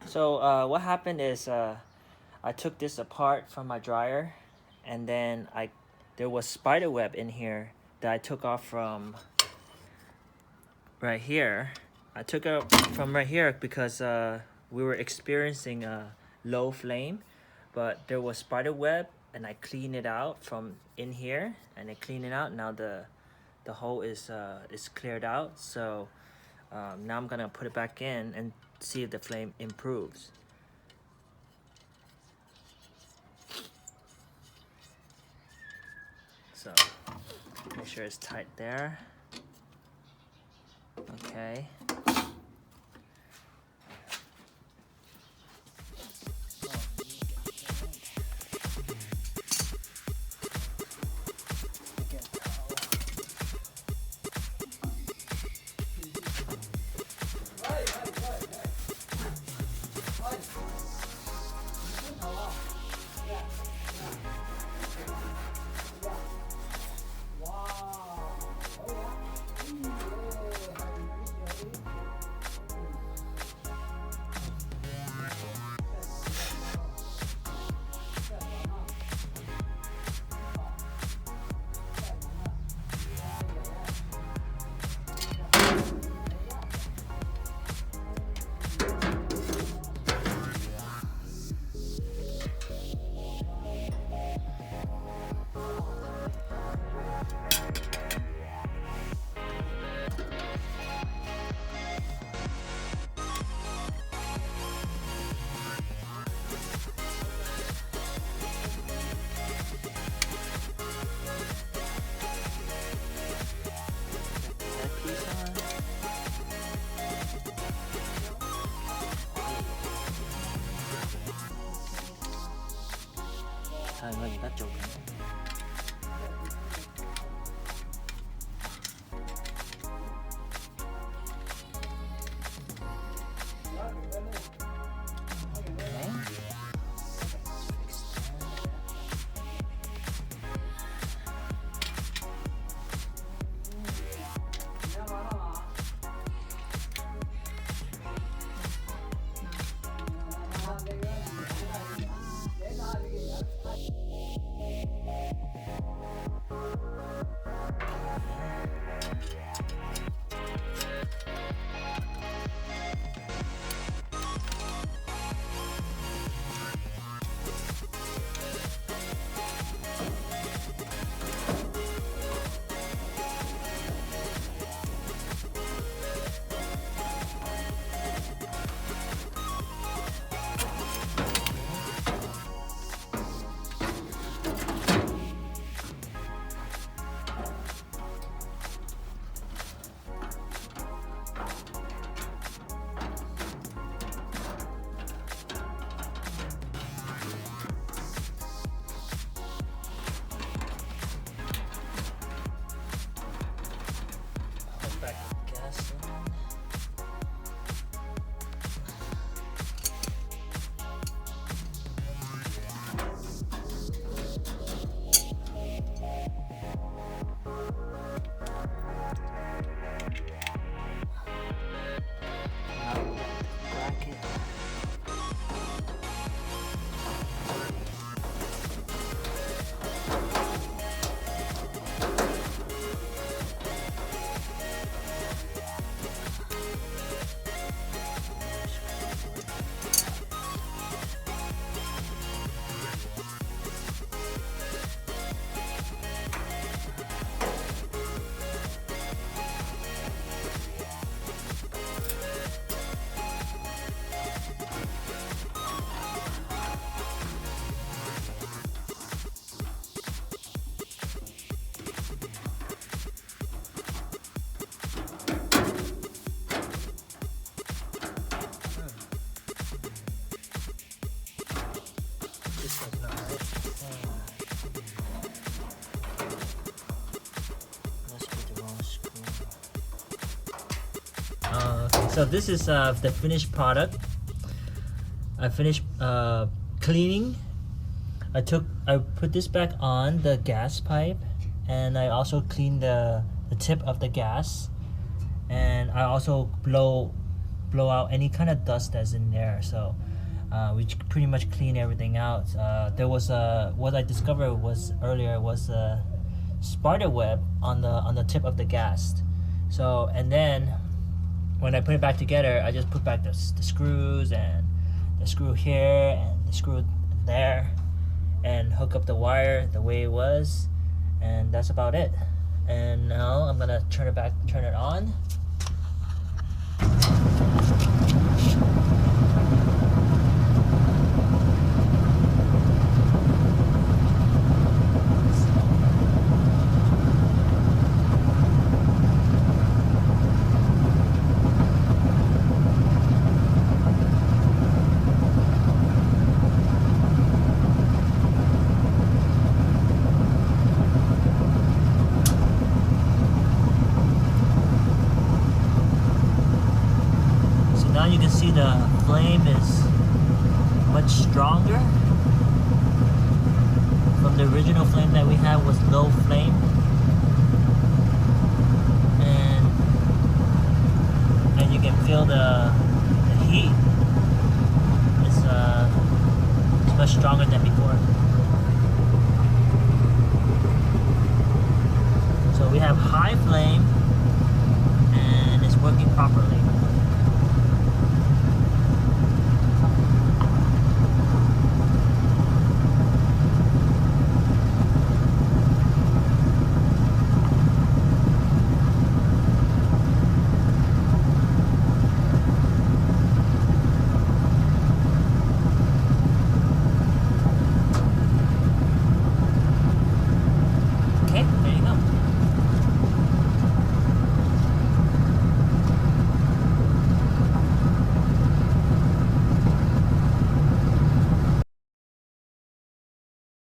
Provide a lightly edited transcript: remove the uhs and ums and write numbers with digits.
So what happened is I took this apart from my dryer, and then there was spider web in here that I took off from right here. I took it from right here because we were experiencing a low flame, but there was spider web, and I cleaned it out from in here, and I cleaned it out. Now the hole is cleared out. So now I'm gonna put it back in and see if the flame improves. So make sure it's tight there. Okay. So this is the finished product. I finished cleaning. I put this back on the gas pipe, and I also cleaned the tip of the gas, and I also blow blow out any kind of dust that's in there. So we pretty much clean everything out. There was what I discovered earlier was a spider web on the tip of the gas. So, and then when I put it back together, I just put back the screws and the screw here and the screw there and hook up the wire the way it was, and that's about it. And now I'm gonna turn it on. Now you can see the flame is much stronger. From the original flame that we had was low flame, and you can feel the heat is much stronger than before. So we have high flame